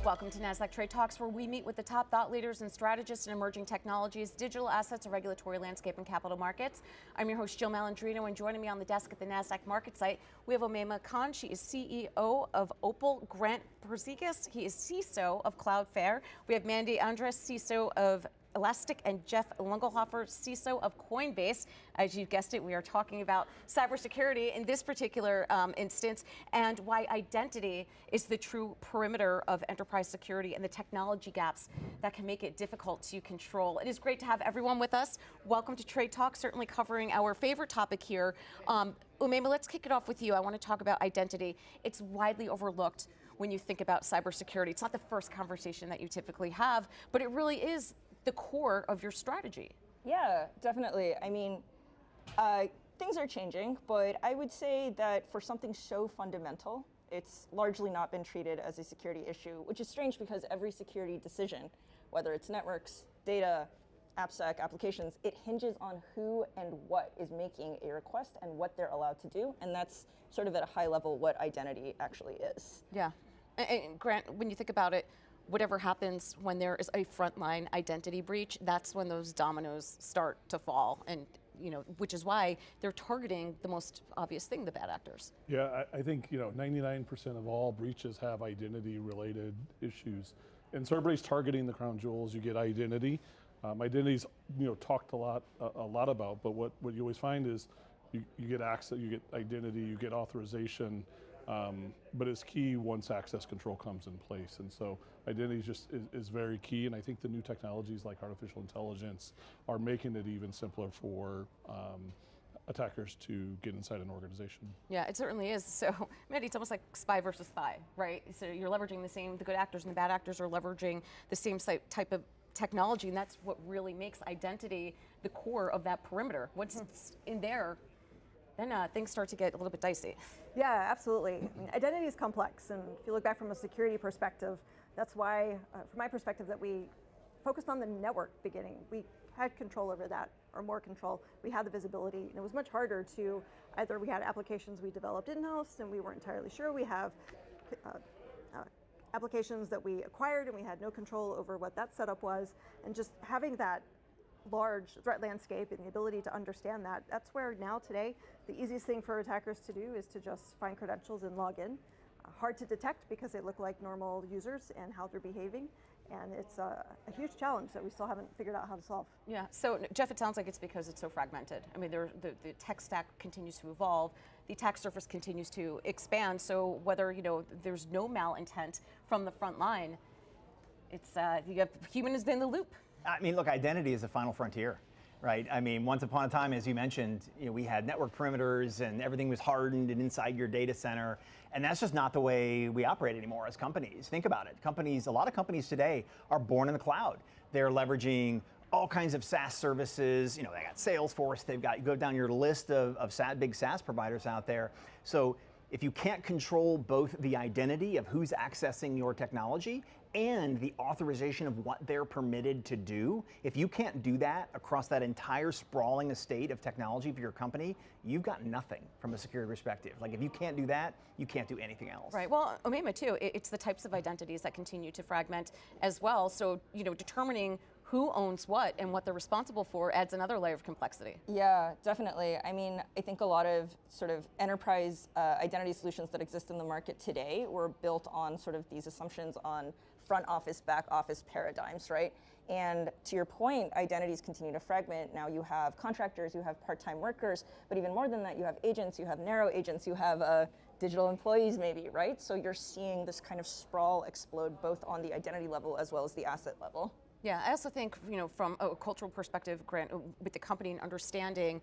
Welcome to Nasdaq TradeTalks, where we meet with the top thought leaders and strategists in emerging technologies, digital assets, and regulatory landscape and capital markets. I'm your host, Jill Malandrino, and joining me on the desk at the Nasdaq market site, we have Umaimah Khan. She is CEO of Opal. Grant Bourzikas, he is CISO of Cloudflare. We have Mandy Andress, CISO of Elastic, and Jeff Lunglhofer, CISO of Coinbase. As you guessed it, we are talking about cybersecurity in this particular instance, and why identity is the true perimeter of enterprise security and the technology gaps that can make it difficult to control. It is great to have everyone with us. Welcome to Trade Talk, certainly covering our favorite topic here. Umaimah, let's kick it off with you. I want to talk about identity. It's widely overlooked when you think about cybersecurity. It's not the first conversation that you typically have, but it really is the core of your strategy. Yeah, definitely. I mean, things are changing, but I would say that for something so fundamental, it's largely not been treated as a security issue, which is strange because every security decision, whether it's networks, data, AppSec, applications, it hinges on who and what is making a request and what they're allowed to do. And that's sort of at a high level what identity actually is. Yeah. And Grant, when you think about it, whatever happens when there is a frontline identity breach, that's when those dominoes start to fall, and which is why they're targeting the most obvious thing, the bad actors. Yeah, I think 99% of all breaches have identity-related issues, and so everybody's targeting the crown jewels. You get identity. Identity's talked a lot about, but what you always find is you get access, you get identity, you get authorization. But it's key once access control comes in place, and so identity is very key. And I think the new technologies like artificial intelligence are making it even simpler for attackers to get inside an organization. Yeah, it certainly is. So, Mandy, it's almost like spy versus spy, right? So you're leveraging the good actors, and the bad actors are leveraging the same type of technology, and that's what really makes identity the core of that perimeter. What's in there, then things start to get a little bit dicey. Yeah, absolutely. I mean, identity is complex, and if you look back from a security perspective, that's why, from my perspective, that we focused on the network beginning. We had control over that, or more control. We had the visibility, and it was much harder to, either we had applications we developed in-house and we weren't entirely sure. We have applications that we acquired and we had no control over what that setup was, and just having that large threat landscape and the ability to understand that, that's where now today the easiest thing for attackers to do is to just find credentials and log in. Hard to detect because they look like normal users and how they're behaving, and it's a huge challenge that we still haven't figured out how to solve. Yeah, so Jeff, it sounds like it's because it's so fragmented. I mean, the tech stack continues to evolve, the attack surface continues to expand, so whether there's no malintent from the front line, it's you have humans in the loop. I mean, look, identity is the final frontier, right? I mean, once upon a time, as you mentioned, we had network perimeters and everything was hardened and inside your data center. And that's just not the way we operate anymore as companies. Think about it. A lot of companies today are born in the cloud. They're leveraging all kinds of SaaS services. They got Salesforce. They've got, go down your list of big SaaS providers out there. So if you can't control both the identity of who's accessing your technology and the authorization of what they're permitted to do, if you can't do that across that entire sprawling estate of technology for your company, you've got nothing from a security perspective. Like, if you can't do that, you can't do anything else. Right, well, Umaimah too, it's the types of identities that continue to fragment as well. So, determining who owns what and what they're responsible for adds another layer of complexity. Yeah, definitely. I mean, I think a lot of sort of enterprise identity solutions that exist in the market today were built on sort of these assumptions on front office, back office paradigms, right? And to your point, identities continue to fragment. Now you have contractors, you have part-time workers, but even more than that, you have agents, you have narrow agents, you have digital employees maybe, right? So you're seeing this kind of sprawl explode both on the identity level as well as the asset level. Yeah, I also think, from a cultural perspective, Grant, with the company and understanding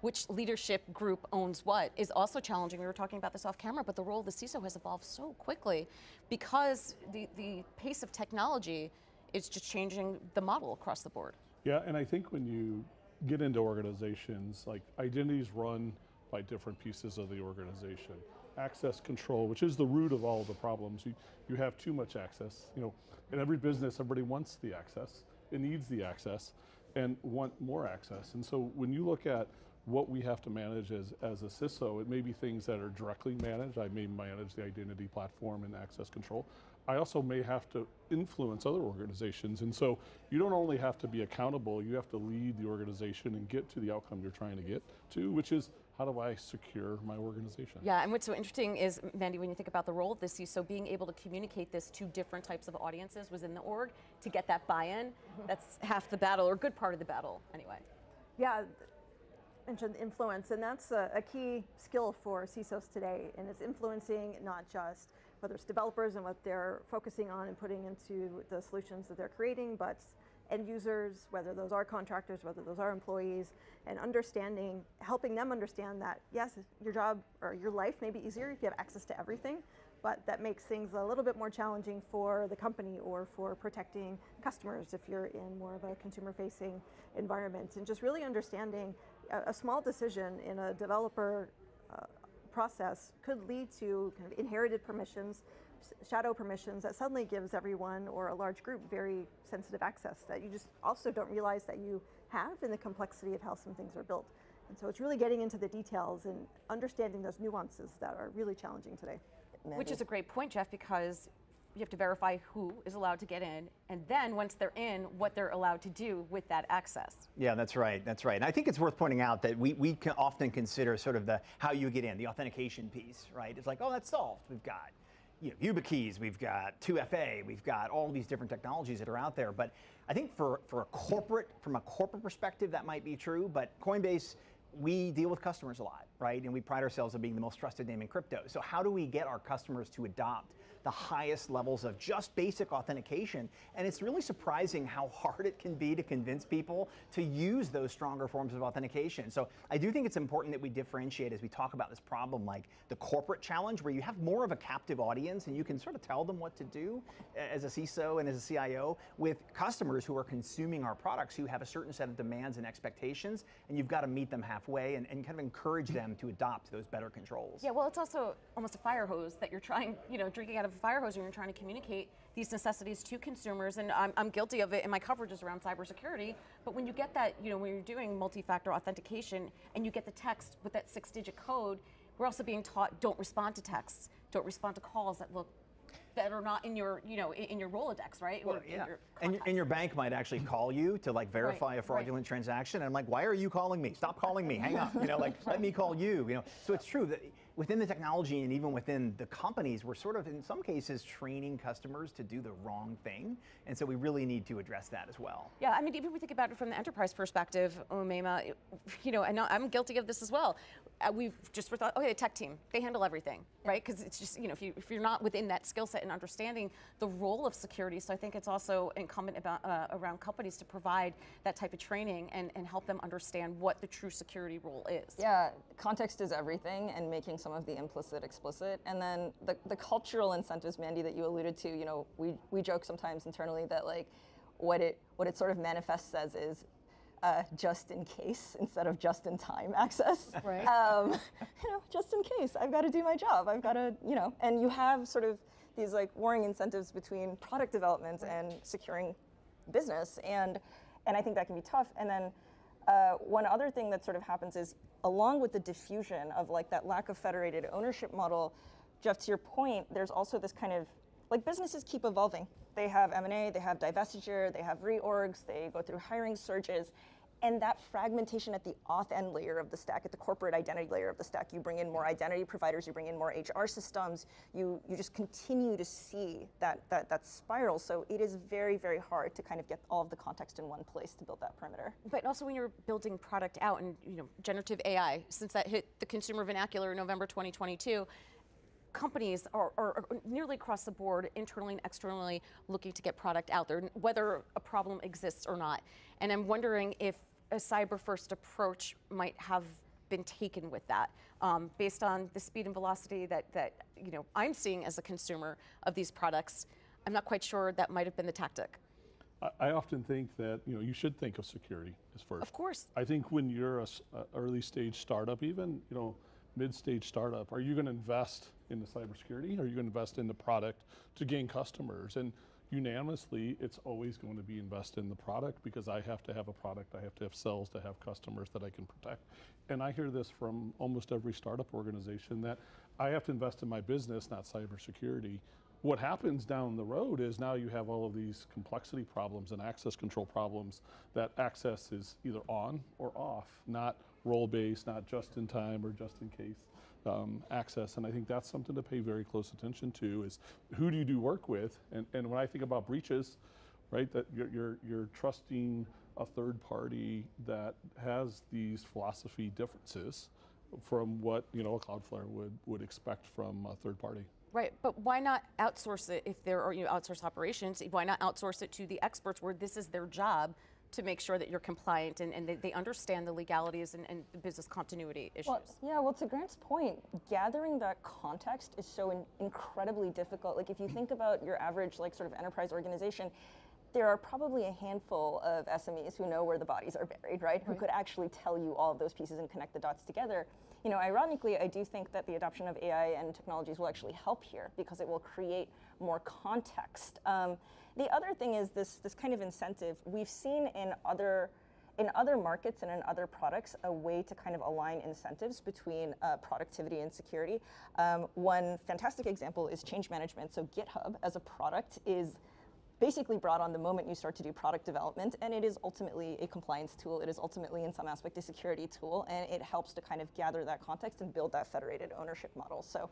which leadership group owns what is also challenging. We were talking about this off camera, but the role of the CISO has evolved so quickly because the pace of technology is just changing the model across the board. Yeah, and I think when you get into organizations, like, identities run by different pieces of the organization. Access control, which is the root of all of the problems. You have too much access. In every business, everybody wants the access. It needs the access and want more access. And so when you look at what we have to manage as a CISO, it may be things that are directly managed. I may manage the identity platform and access control. I also may have to influence other organizations. And so you don't only have to be accountable, you have to lead the organization and get to the outcome you're trying to get to, which is, how do I secure my organization? Yeah, and what's so interesting is, Mandy, when you think about the role of the CISO, being able to communicate this to different types of audiences within the org to get that buy-in, that's half the battle, or a good part of the battle, anyway. Yeah, mentioned influence, and that's a key skill for CISOs today, and it's influencing not just whether it's developers and what they're focusing on and putting into the solutions that they're creating, but end users, whether those are contractors, whether those are employees, and understanding, helping them understand that, yes, your job or your life may be easier if you have access to everything, but that makes things a little bit more challenging for the company or for protecting customers if you're in more of a consumer-facing environment. And just really understanding a small decision in a developer process could lead to kind of inherited permissions, shadow permissions that suddenly gives everyone or a large group very sensitive access that you just also don't realize that you have in the complexity of how some things are built. And so it's really getting into the details and understanding those nuances that are really challenging today. Mandy. Which is a great point, Jeff, because you have to verify who is allowed to get in, and then once they're in, what they're allowed to do with that access. Yeah, that's right. That's right. And I think it's worth pointing out that we can often consider sort of the how you get in, the authentication piece, right? It's like, oh, that's solved. We've got YubiKeys, we've got 2FA, we've got all these different technologies that are out there. But I think from a corporate perspective, that might be true. But Coinbase, we deal with customers a lot, right? And we pride ourselves on being the most trusted name in crypto. So how do we get our customers to adopt the highest levels of just basic authentication? And it's really surprising how hard it can be to convince people to use those stronger forms of authentication. So I do think it's important that we differentiate as we talk about this problem, like the corporate challenge where you have more of a captive audience and you can sort of tell them what to do as a CISO and as a CIO, with customers who are consuming our products who have a certain set of demands and expectations, and you've got to meet them halfway and kind of encourage them to adopt those better controls. Yeah, well, it's also almost a fire hose that you're trying, drinking out of a fire hose, and you're trying to communicate these necessities to consumers. And I'm guilty of it in my coverages around cybersecurity. But when you get that, when you're doing multi-factor authentication and you get the text with that 6-digit code, we're also being taught, don't respond to texts, don't respond to calls that are not in your, in your Rolodex, right? Well, or yeah. in And your bank might actually call you to verify a fraudulent transaction. And I'm like, why are you calling me? Stop calling me. Hang up. Let me call you. So it's true that within the technology and even within the companies, we're sort of in some cases training customers to do the wrong thing. And so we really need to address that as well. Yeah, I mean, even if we think about it from the enterprise perspective, Umaimah, and I'm guilty of this as well. We've just thought, okay, the tech team, they handle everything, right? Because it's just, if you're not within that skill set and understanding the role of security, so I think it's also incumbent around companies to provide that type of training and help them understand what the true security role is. Yeah, context is everything, and making some of the implicit explicit. And then the cultural incentives, Mandy, that you alluded to, we joke sometimes internally that what it sort of manifests as is just in case instead of just in time access. Right. Just in case, I've got to do my job. I've got to, and you have sort of these warring incentives between product development and securing business. And I think that can be tough. And then one other thing that sort of happens is, along with the diffusion of that lack of federated ownership model, Jeff, to your point, there's also this kind of, businesses keep evolving. They have M&A, they have divestiture, they have reorgs, they go through hiring surges. And that fragmentation at the auth end layer of the stack, at the corporate identity layer of the stack, you bring in more identity providers, you bring in more HR systems, you just continue to see that spiral. So it is very, very hard to kind of get all of the context in one place to build that perimeter. But also when you're building product out, and generative AI, since that hit the consumer vernacular in November 2022, companies are nearly across the board, internally and externally, looking to get product out there, whether a problem exists or not. And I'm wondering if a cyber-first approach might have been taken with that, based on the speed and velocity that I'm seeing as a consumer of these products. I'm not quite sure that might have been the tactic. I often think that you should think of security as first. Of course. I think when you're a early stage startup, even mid-stage startup, are you going to invest in the cybersecurity? Are you going to invest in the product to gain customers? And unanimously, it's always going to be invest in the product, because I have to have a product, I have to have sales to have customers that I can protect. And I hear this from almost every startup organization, that I have to invest in my business, not cybersecurity. what happens down the road is now you have all of these complexity problems and access control problems that access is either on or off, not role-based, not just in time or just in case access. And I think that's something to pay very close attention to is who do you do work with? And when I think about breaches, right, that you're trusting a third party that has these philosophy differences from what a Cloudflare would expect from a third party. Right, but why not outsource it if there are outsource operations? Why not outsource it to the experts where this is their job to make sure that you're compliant and they understand the legalities and the business continuity issues? Well, to Grant's point, gathering that context is so incredibly difficult. Like if you think about your average sort of enterprise organization, there are probably a handful of SMEs who know where the bodies are buried, right? Who could actually tell you all of those pieces and connect the dots together. Ironically, I do think that the adoption of AI and technologies will actually help here because it will create more context. The other thing is this kind of incentive. We've seen in other markets and in other products a way to kind of align incentives between productivity and security. One fantastic example is change management. So GitHub as a product is basically brought on the moment you start to do product development, and it is ultimately a compliance tool. It is ultimately in some aspect a security tool, and it helps to kind of gather that context and build that federated ownership model. So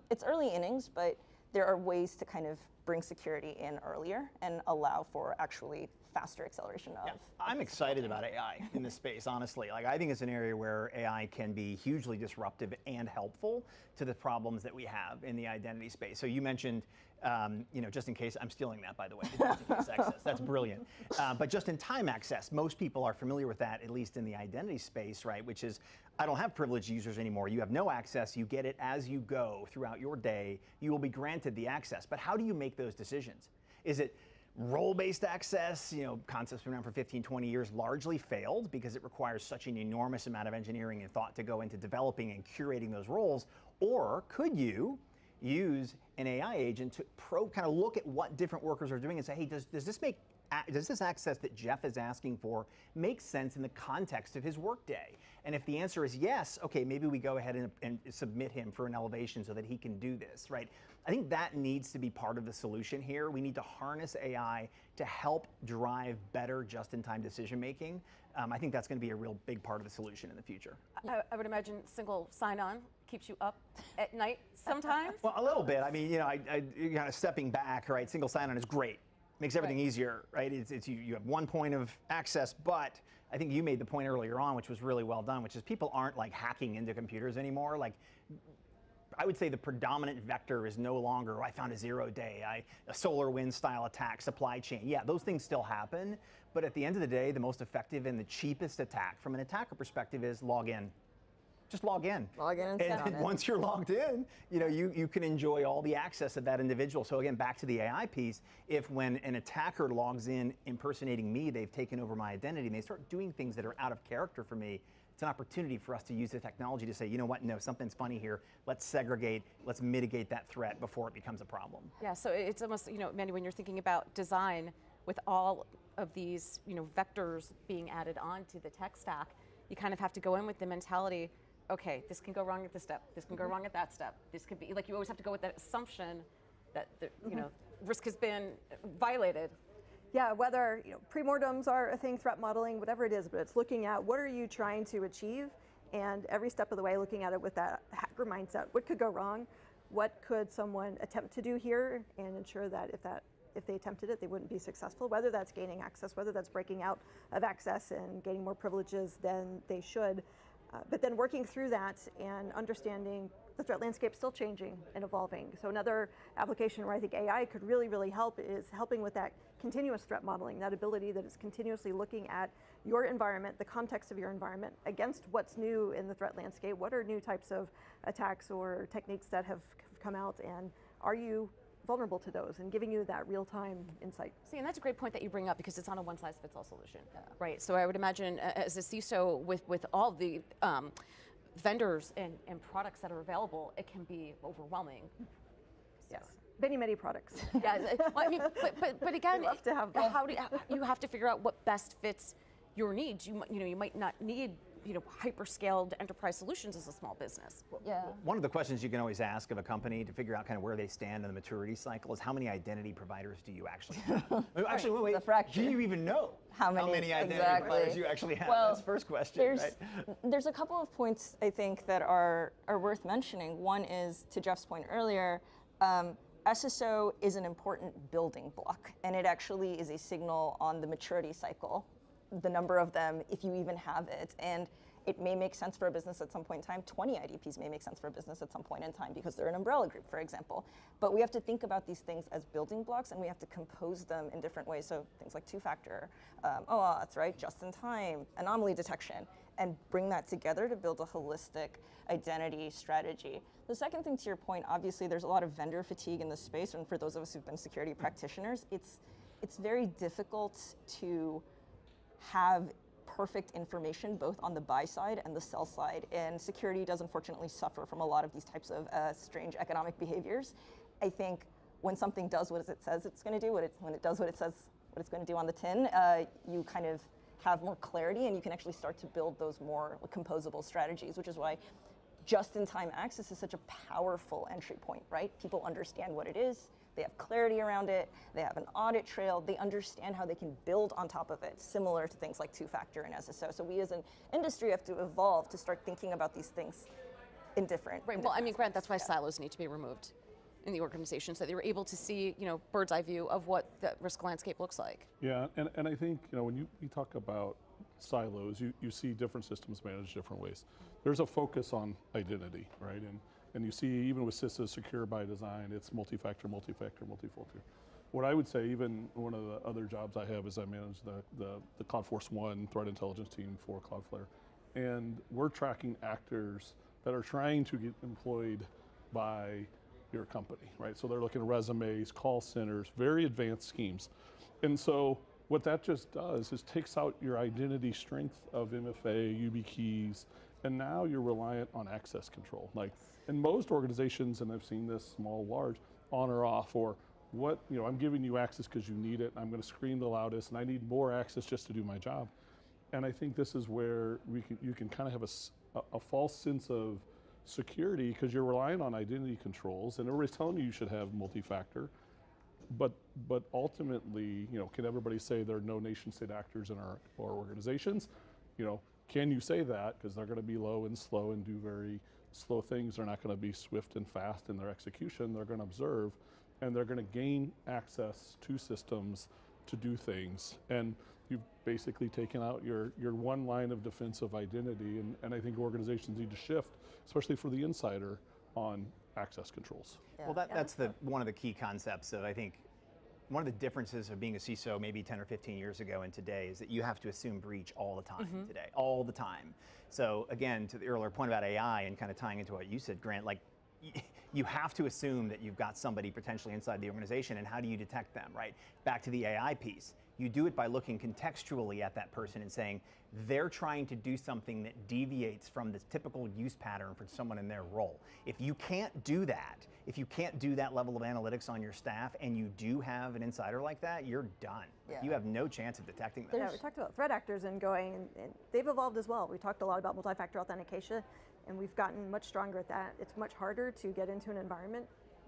it's early innings, but there are ways to kind of bring security in earlier and allow for actually faster acceleration of. Yeah, I'm excited about AI in this space, honestly. I think it's an area where AI can be hugely disruptive and helpful to the problems that we have in the identity space. So you mentioned, just in case, I'm stealing that, by the way, the just in case access. That's brilliant. But just in time access, most people are familiar with that, at least in the identity space, right? Which is, I don't have privileged users anymore. You have no access. You get it as you go throughout your day. You will be granted the access. But how do you make those decisions? Is it role-based access? Concepts been around for 15, 20 years, largely failed because it requires such an enormous amount of engineering and thought to go into developing and curating those roles. Or could you use an AI agent to kind of look at what different workers are doing and say, hey, does this access that Jeff is asking for make sense in the context of his workday? And if the answer is yes, okay, maybe we go ahead and submit him for an elevation so that he can do this, right? I think that needs to be part of the solution here. We need to harness AI to help drive better just-in-time decision-making. I think that's going to be a real big part of the solution in the future. I would imagine single sign-on keeps you up at night sometimes? Well, a little bit. I mean, you're kind of stepping back, right? Single sign-on is great. Makes everything easier, right? You have one point of access, but I think you made the point earlier on, which was really well done, which is people aren't hacking into computers anymore. I would say the predominant vector is no longer, I found a 0-day, a SolarWinds style attack, supply chain. Yeah, those things still happen, but at the end of the day, the most effective and the cheapest attack from an attacker perspective is log in. Just log in. Log in and sit on it. Once you're logged in, you can enjoy all the access of that individual. So again, back to the AI piece, if when an attacker logs in impersonating me, they've taken over my identity and they start doing things that are out of character for me, it's an opportunity for us to use the technology to say, you know what, no, something's funny here. Let's segregate, let's mitigate that threat before it becomes a problem. Yeah, so it's almost, Mandy, when you're thinking about design with all of these, vectors being added onto the tech stack, you kind of have to go in with the mentality, okay, this can go wrong at this step, this can go wrong at that step. This could be, you always have to go with that assumption that, risk has been violated. Yeah, whether pre-mortems are a thing, threat modeling, whatever it is, but it's looking at what are you trying to achieve, and every step of the way looking at it with that hacker mindset. What could go wrong? What could someone attempt to do here, and ensure that if they attempted it, they wouldn't be successful, whether that's gaining access, whether that's breaking out of access and gaining more privileges than they should. But then working through that and understanding the threat landscape still changing and evolving. So another application where I think AI could really, really help is helping with that continuous threat modeling, that ability that is continuously looking at your environment, the context of your environment, against what's new in the threat landscape. What are new types of attacks or techniques that have come out, and are you vulnerable to those, and giving you that real-time insight. See, and that's a great point that you bring up, because it's not a one-size-fits-all solution, right? So I would imagine as a CISO with all the vendors and products that are available, it can be overwhelming. Yes, many products. Yeah, well, I mean, but again, love to have that. you have to figure out what best fits your needs. You might not need hyper-scaled enterprise solutions as a small business. Yeah. One of the questions you can always ask of a company to figure out kind of where they stand in the maturity cycle is how many identity providers do you actually have? Actually, wait, The fracture. do you even know How many identity exactly. providers you actually have? Well, That's the first question, right? There's a couple of points I think that are worth mentioning. One is, to Jeff's point earlier, SSO is an important building block, and it actually is a signal on the maturity cycle, the number of them, if you even have it. And it may make sense for a business at some point in time. 20 IDPs may make sense for a business at some point in time because they're an umbrella group, for example. But we have to think about these things as building blocks, and we have to compose them in different ways. So things like two-factor, OAuth, right? Just-in-time, anomaly detection, and bring that together to build a holistic identity strategy. The second thing, to your point, obviously there's a lot of vendor fatigue in this space, and for those of us who've been security practitioners, it's very difficult to have perfect information both on the buy side and the sell side, and security does unfortunately suffer from a lot of these types of strange economic behaviors. I think when something does what it says it's going to do, when it does what it says what it's going to do on the tin, you kind of have more clarity, and you can actually start to build those more composable strategies, which is why just-in-time access is such a powerful entry point, right? People understand what it is, they have clarity around it, they have an audit trail, they understand how they can build on top of it, similar to things like two-factor and SSO. So we as an industry have to evolve to start thinking about these things in different Right, well, I mean, Grant, that's why silos need to be removed in the organization, so that you're able to see, bird's eye view of what the risk landscape looks like. Yeah, and I think, when you talk about silos, you see different systems managed different ways. There's a focus on identity, right? And you see, even with CISO secure by design, it's multi-factor, multi-factor, multi-filter. What I would say, even one of the other jobs I have is I manage the CloudForce One threat intelligence team for Cloudflare. And we're tracking actors that are trying to get employed by your company, right? So they're looking at resumes, call centers, very advanced schemes. And so what that just does is takes out your identity strength of MFA, YubiKeys, and now you're reliant on access control. Like in most organizations, and I've seen this small, large, on or off, or what, I'm giving you access because you need it, I'm going to scream the loudest, and I need more access just to do my job. And I think this is where you can kind of have a false sense of security because you're relying on identity controls, and everybody's telling you should have multi-factor. But ultimately, can everybody say there are no nation-state actors in our organizations? Can you say that? Because they're going to be low and slow and do very slow things. They're not going to be swift and fast in their execution. They're going to observe, and they're going to gain access to systems to do things. And you've basically taken out your one line of defense of identity, and I think organizations need to shift, especially for the insider, on access controls. Yeah. Well, that's one of the key concepts of, I think, one of the differences of being a CISO maybe 10 or 15 years ago and today is that you have to assume breach all the time today, all the time. So again, to the earlier point about AI and kind of tying into what you said, Grant, like you have to assume that you've got somebody potentially inside the organization, and how do you detect them, right? Back to the AI piece. You do it by looking contextually at that person and saying, they're trying to do something that deviates from the typical use pattern for someone in their role. If you can't do that, if you can't do that level of analytics on your staff, and you do have an insider like that, you're done. Yeah. You have no chance of detecting them. Yeah, we talked about threat actors and and they've evolved as well. We talked a lot about multi-factor authentication, and we've gotten much stronger at that. It's much harder to get into an environment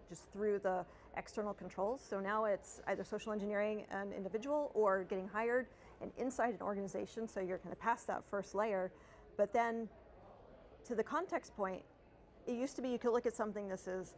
just through the external controls. So now it's either social engineering an individual or getting hired and inside an organization, so you're kind of past that first layer. But then to the context point, it used to be you could look at something, this is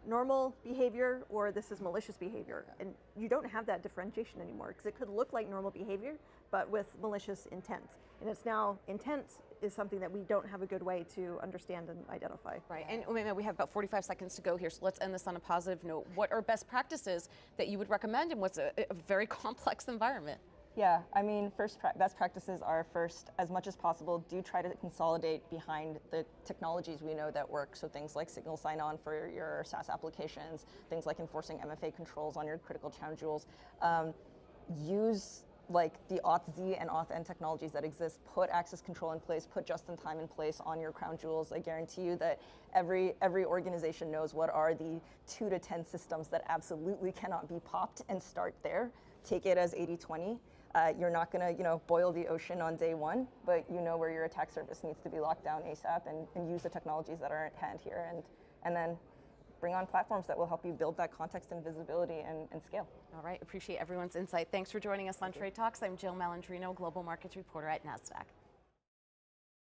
normal behavior or this is malicious behavior. And you don't have that differentiation anymore, because it could look like normal behavior, but with malicious intent. And it's now intent is something that we don't have a good way to understand and identify. Right, and Umaimah, we have about 45 seconds to go here, so let's end this on a positive note. What are best practices that you would recommend in what's a very complex environment? Yeah, I mean, best practices are first, as much as possible, do try to consolidate behind the technologies we know that work. So things like single sign-on for your SaaS applications, things like enforcing MFA controls on your critical crown jewels. Use like the Auth-Z and Auth-N technologies that exist. Put access control in place, put just-in-time in place on your crown jewels. I guarantee you that every organization knows what are the 2 to 10 systems that absolutely cannot be popped, and start there. Take it as 80-20. You're not going to boil the ocean on day one, but you know where your attack surface needs to be locked down ASAP, and use the technologies that are at hand here, and then bring on platforms that will help you build that context and visibility and scale. All right, appreciate everyone's insight. Thanks for joining us on Trade Talks. I'm Jill Malandrino, Global Markets Reporter at Nasdaq.